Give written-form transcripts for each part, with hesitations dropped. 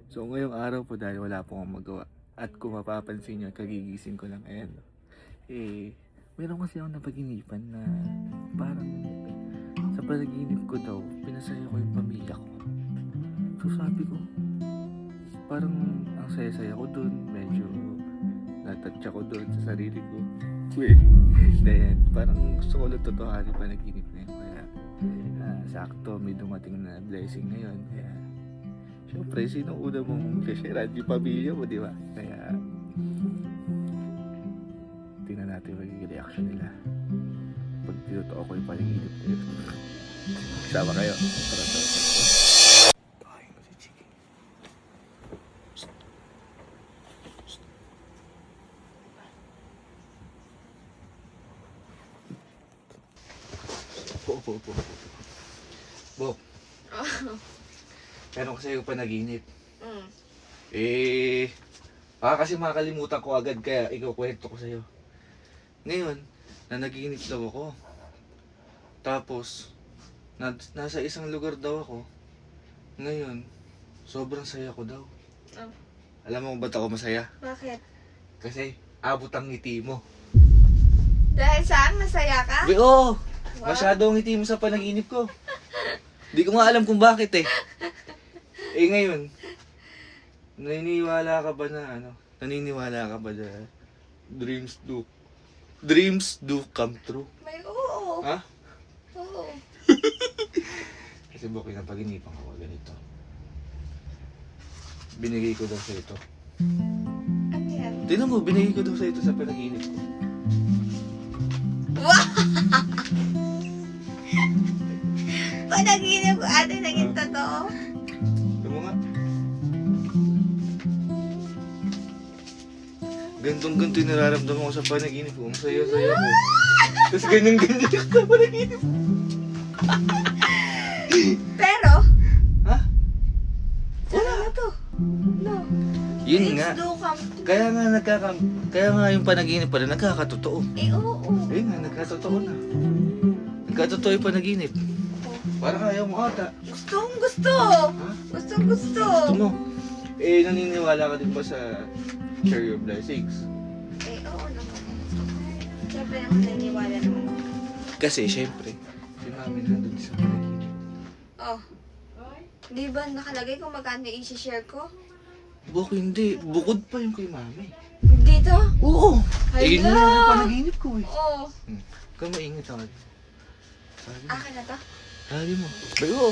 So ngayong araw po dahil wala po akong magawa. At kung mapapansin nyo, kagigising ko lang. Ayan. Meron kasi ako napag-inipan na parang sa panaginip ko daw, pinasaya ko yung pamilya ko. So sabi ko, parang ang saya-saya ko dun. Medyo natouch ako dun sa sarili ko. Then, parang gusto ko lang totohanin panaginip na yun. Kaya sakto, may dumating na blessing ngayon. Kaya siyempre, sino una mong share? Yung pamilya mo, di ba? Kaya tingnan natin magiging reaction nila pag tinotoo ko yung panaginip na yun. Sama kayo. Tara. Tahin ko si Chiki. Po. Bo. Meron kasi yung panaginip. Kasi makakalimutan ko agad kaya ikaw kwento ko sa'yo. Ngayon, nanaginip daw ako. Tapos, nasa isang lugar daw ako. Ngayon, sobrang saya ko daw. Oh. Alam mo ba't ako masaya? Bakit? Kasi abot ang ngiti mo. Dahil saan? Masaya ka? Oo! Wow. Masyado ang ngiti mo sa panaginip ko. Di ko nga alam kung bakit eh. Ngayon, naniniwala ka ba na dreams do come true? May oo. Ha? Oo. Kasi Bok, napag-inipan ko ganito. Binigay ko daw sa ito. Ano yan? Tingnan mo, binigay ko daw sa ito sa panaginip ko. Wow! Panaginip ko ate naging totoo. Tingnan mo nga. Gantong-ganto yung nararamdaman ko sa panaginip ko. Masaya-saya ko. Tapos ganyan-ganyan yung sa panaginip ko. Pero, Ha? wala na to. No. Yun Dreams nga. do come true. Kaya nga yung panaginip pala nagkakatotoo. Oo. Ayun nga, nagkatotoo na. Nagkatotoo yung panaginip. Parang ayaw mo ata. Gustong gusto. Ha? Gustong gusto. Gusto mo? Naniniwala ka din ba sa share your blessings? Oo naman. Siyempre naman naniniwala naman. Kasi syempre, si mami nandun sa panaginip. Oh. Di ba nakalagay kung magkano i-share ko? Bok, hindi. Bukod pa yung kay mami. Dito? Oo! Yun Hala! na yung panaginip ko eh. Oo. Kung maingit ako. Sabi mo. Akin na to? Sabi mo. Oo.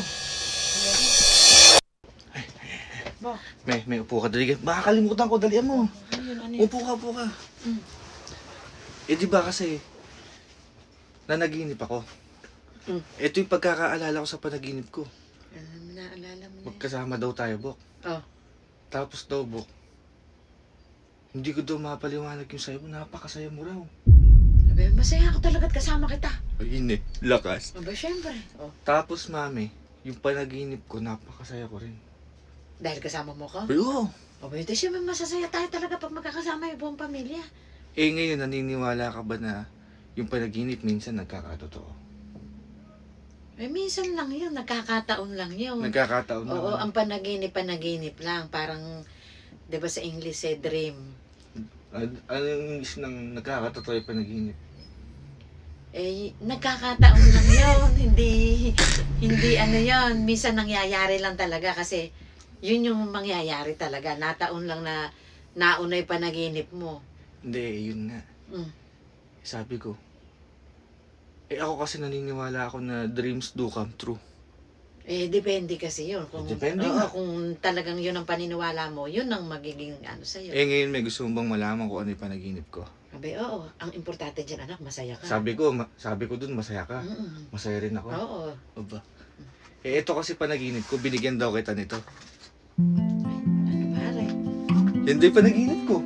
Bok. May upo ka dali. Baka kalimutan ko, dalian mo. Upo ka. Di ba kasi, nanaginip ako. Ito yung pagkakaalala ko sa panaginip ko. Naalala mo na. Magkasama daw tayo, Bok. Oh. Tapos daw, Bok, hindi ko daw mapaliwanag yung sayo mo. Napakasaya mo raw. Sabi, masaya ako talaga at kasama kita. Ayun eh, lakas. Aba, syempre. Oh. Tapos, mami, yung panaginip ko, napakasaya ko rin. Dahil kasama mo ko? Oo. Aba, ito syempre masasaya tayo talaga pag magkakasama yung buong pamilya. Ngayon, naniniwala ka ba na yung panaginip minsan nagkakatotoo? Minsan lang yun, nagkakataon lang yun. Nagkakataon na. Oo, ang panaginip lang. Parang, di ba sa English dream. Ano yung English ng nagkakatotoo yung panaginip? Nagkakataon lang yun. Hindi ano yun. Minsan nangyayari lang talaga kasi yun yung mangyayari talaga. Nataon lang na nauna yung panaginip mo. Hindi, yun nga. Sabi ko, ako kasi naniniwala ako na dreams do come true. Depende kasi yun. Depende oo, nga. kung talagang yun ang paniniwala mo, yun ang magiging ano sa'yo. Ngayon may gusto mo bang malaman kung ano yung panaginip ko? Sabi, oo, ang importante dyan anak, masaya ka. Sabi ko dun, masaya ka. Masaya rin ako. Oo. Aba. Ito kasi panaginip ko, binigyan daw kita nito. Ano pare? Hindi panaginip ko.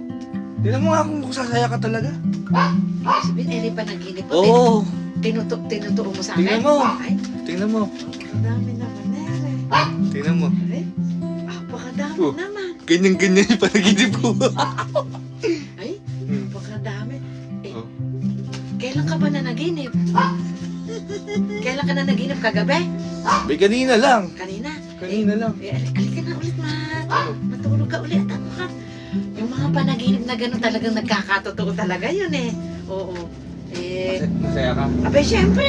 Tingnan mo nga kung sasaya ka talaga. Sabihin, panaginip mo. Oo. Tinutuo mo sa akin? Tingnan mo. Ay, Tingnan mo. ang dami naman, Nere. Tingnan mo. Ay, apakadami Oh. naman. Ganyan-ganyan yung panaginip ko. Ay, apakadami. Oh. Kailan ka ba nanaginip? Kailan ka nanaginip? Kagabi? May kanina lang. Kanina? Kanina lang. Alika na ulit, Oh. matuwa ka uli at ano ka. Yung mga panaginip na gano'n talagang nagkakatotoo talaga yun eh. Oo. Eh, Masaya ka? abay syempre.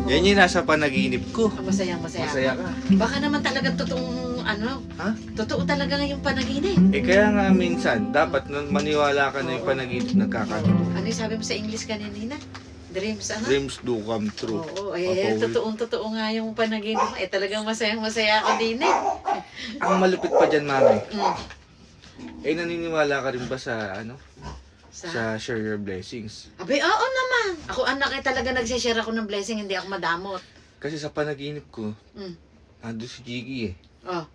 Yan yung nasa panaginip ko. Masaya Masaya ka. Baka naman talagang totoong ano, Ha? totoo talaga nga yung panaginip. Eh kaya nga minsan, dapat maniwala ka na yung panaginip nagkakatotoo. Ano yung sabi mo sa English kanina? Dreams ano? Dreams do come true. Oo, eh, totoong-totoo nga yung panaginip mo. Eh, talagang masayang-masaya ako din eh. Ang malupit pa dyan, mami. Mm. Eh, naniniwala ka rin ba sa, ano? Sa... Sa share your blessings? Abay, oo naman. Ako anak eh talaga nagsishare ako ng blessing, hindi ako madamot. Kasi sa panaginip ko, Mm. nandun si Jiggy eh. Oh,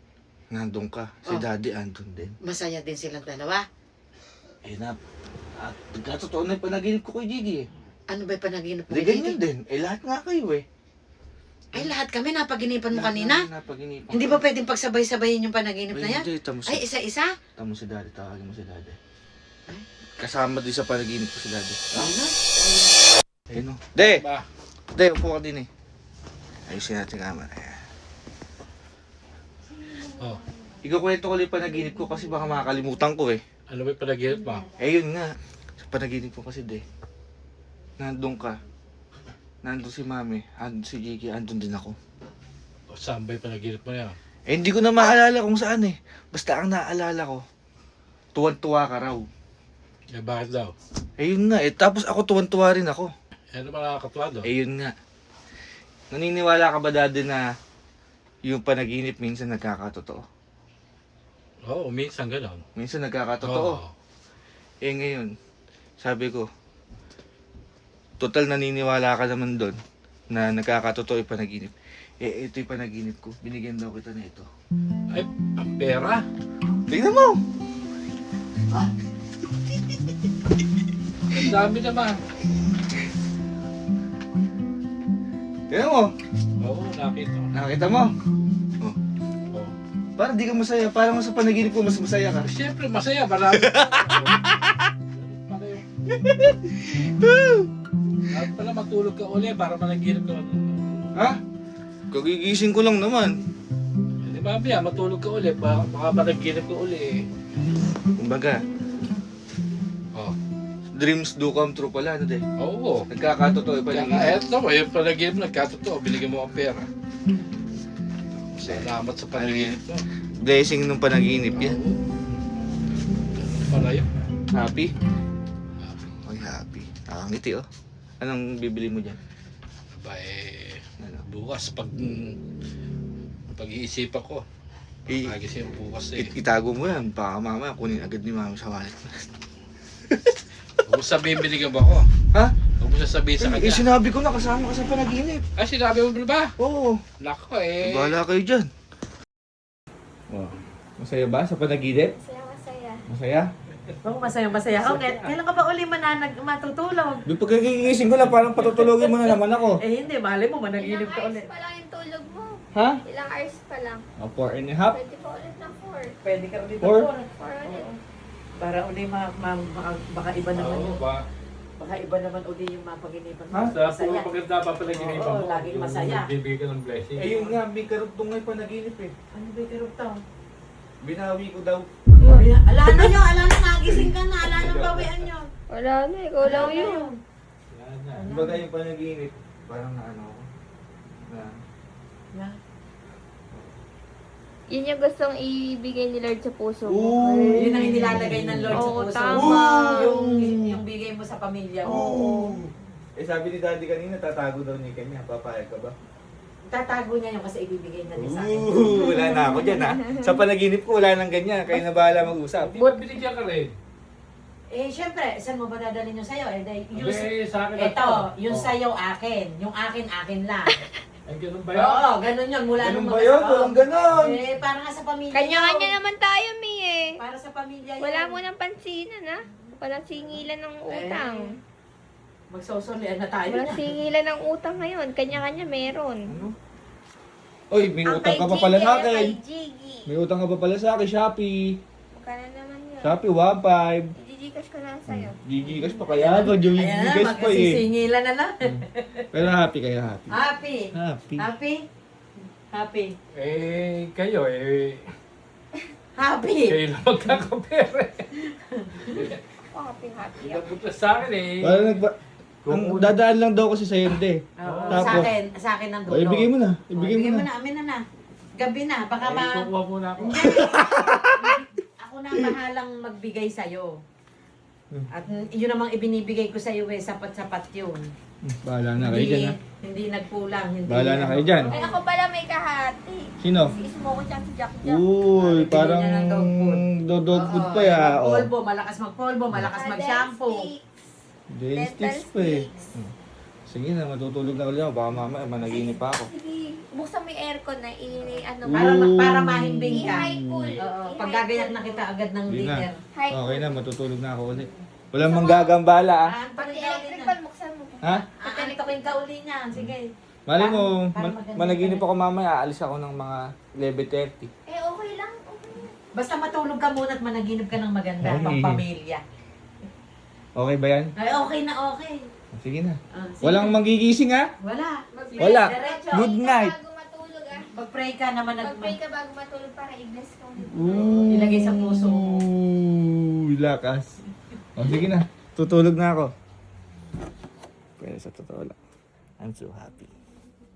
Nandun ka. Si Oh. Daddy andun din. masaya din silang dalawa. Eh na, at totoo na yung panaginip ko kay Jiggy eh. Ano ba yung panaginip mo? Hindi kay ganyan Titi? din. Eh lahat nga kayo eh. Ay, lahat kami napaginipan mo Lahat kanina? nga napaginipan Hindi ko. ba pwedeng pagsabay-sabayin yung panaginip na yan? Hindi, tamo si, Ay, isa-isa? tamo si Daddy. Tawagin mo si Daddy. Kasama din sa panaginip ko si Daddy. Ano? Ayun o. De! Ba? De, upo ka din eh. Ayusin natin ang camera. Ayan. Oh. Ikaw kwento ko lang yung panaginip ko kasi baka makakalimutan ko eh. Ano ba yung panaginip mo? Eh yun nga. Sa panaginip ko kasi de. Nandun ka. Nandun si Mami. Andun si Jiggy. Andun din ako. O, saan ba yung panaginip mo yan? Eh hindi ko na maalala kung saan eh. Basta ang naalala ko. Tuwan-tuwa ka raw. Eh, bakit daw? Eh yun nga eh. Tapos ako tuwan-tuwa rin ako. Eh, ano ba nakakatuwa doon? Eh yun nga. Naniniwala ka ba dati na yung panaginip minsan nagkakatotoo? Oo, minsan gano'n. Minsan nagkakatotoo. Oo. Eh ngayon, sabi ko, total naniniwala ka naman doon na nagkakatotoo yung panaginip. Eh ito yung panaginip ko, binigyan daw kita na ito. Ay, ang pera. Tingnan mo! Ang dami naman. Tingnan mo! Oo, nakita ko. Nakita mo? Oh. Oo. Parang di ka masaya, parang sa panaginip ko mas masaya ka. Siyempre, masaya. Marami. Dapat pala matulog ka uli para managinip ka. Ha? Kagigising ko lang naman. Hindi mamaya, matulog ka uli. Baka managinip ka uli. Kumbaga, Oh. dreams do come true pala, ano de? Oo. Nagkakatotoo yung Kaya panaginip. eto, yung panaginip nagkatotoo. Binigyan mo ang pera. Salamat sa panaginip mo. Blessing ng panaginip yan. Para yun. Happy? Ay, happy. Nakangiti oh. Anong bibili mo dyan? Aba eh, Ano? bukas pag-iisipan ko. Pagising bukas eh. Itago mo yan. Baka mamaya kunin agad ni mami sa wallet. Huwag mo sabihin binigyan ba ako. Ha? Huwag mo sasabihin sa Eh, kanya. sinabi ko na kasama ka sa panaginip. Ay, sinabi mo ba? Oo. Nako eh. Bahala kayo dyan. Oh. Masaya ba sa panaginip? Masaya. Masaya? Oo, masaya-masaya. Okay, kailan ka ba uli matutulog? Yung pagkagigising ko lang, parang patutulogin mo na naman ako. Eh hindi, malay mo, managinip Ilang ka hours ulit. pa lang yung tulog mo. Ha? Ilang hours pa lang. 4.5? Pwede pa ulit na 4. Pwede ka ulit. Or? 4 ulit. Para uli baka iba naman Oo, yung, ba? baka iba naman uli yung mapaginipan mo. Ha? Sa Masaya. puro maganda pa pala ginipan Oo, mo. laging Yung masaya. Bibigyan ka ng blessing. Eh yun nga, may karugtong ngay panaginip eh. Ano ba yung karugtong? Binawi ko daw. Ala na yun, ala na nagising ka na, ala na bawian yun. Wala na, ikaw lang yun. Yan na. Kumbaga yung panaginip, parang na ano ako. Na, Yeah. Yun yung gustong ibigay ni Lord sa puso mo. Oo. Yun ang inilalagay ng Lord sa Oo, puso. tama. Yung bigay mo sa pamilya mo. Oo. Eh sabi ni Daddy kanina, tatago daw niya kanya. Papayag ka ba? Tatago niya yun kasi ibibigay na din sa akin. Wala na ako dyan ha. Sa panaginip ko, wala nang ganyan. Kayo na bahala mag-usap. Di ba binigyan ka rin? Eh, syempre, saan mo ba dadalhin yung sayo? Eh, yung, Abay, sa akin na ito, to. yung Oh. sayo akin. Yung akin lang. Ay, ganun ba yun? Oo, ganun yun. Mula Ganun nung ba yun? Walang ganon. Eh, para nga sa pamilya. Kanya-kanya yun. naman tayo, Mi eh. Para sa pamilya yun. Wala mo nang pansinan, ha? Walang singilan ng utang. Magsusulian na tayo. Walang singilan ng utang ngayon. Kanya-kanya meron. Ano? Oy, may Ang utang kay ka pa Jiggy, pala sa ang akin. kay Jiggy. May utang ka pa pala sa akin, Shopee. Magkano naman yun? Shopee, 1.5. I-gcash ko na sa'yo. Gigigas pa kaya ako, Ayan, gigigas pa eh. magkasisingilan na lang. Pero happy kayo, happy. Happy. Happy. Happy? Happy. Eh, kayo eh. Happy. Kayo lang magkakapere. Oh, happy. Napunta sa akin eh. Parang ang dadaan lang daw kasi sa hindi. Oo, Tapos- sa akin ang O, dulo. ibigay mo na. Oh, Ibigay mo na. amin na. Gabi na, baka Ay, kukuha muna ako. Hindi. Ako na ang bahalang magbigay sa'yo. At yun namang ibinibigay ko sa'yo sapat-sapat yun. Bahala na kayo dyan ha. Hindi nagkulang. Hindi Bahala na kayo dyan. Ay, ako pala may kahati. Sino? Si Ismo ko tsaka si Jack Jack. Uy, Bibili parang niya ng dog food. dog food pa ya. Oh. Polvo, malakas magpolvo, malakas mag-shampoo. Dentist pa eh. Sige na, matutulog na ulit ako. Baka mamaya managinip pa ako. Sige, buksan mo yung aircon na ano Para mahimbing ka. I-high cool. Oo, pagkagayak na kita agad ng Hindi na. dinner. High Okay cool. na, matutulog na ako ulit. Walang manggagambala ah. Pati Antokin ka uli electric niya. fan, buksan mo. Ha? Antokin ka uli niya. Sige. Mali mo, Para maganda managinip ka ako mamaya. Aalis ako ng mga 11:30. Eh, okay lang. Okay lang. Basta matulog ka muna at managinip ka ng maganda. Ay. Pang pamilya. Okay ba yan? Ay, okay na okay. Sige na. Sige. Walang magigising ha? Wala. Mag-pray Wala. ka. Diretso. Good Mag-pray ka night. Bago matulog ah. Mag-pray ka naman. Mag-pray ka bago matulog para i-bless ka ulit. Ooh. Ilagay sa puso mo. Lakas. O sige na, tutulog na ako. Pero sa totoo lang, I'm so happy.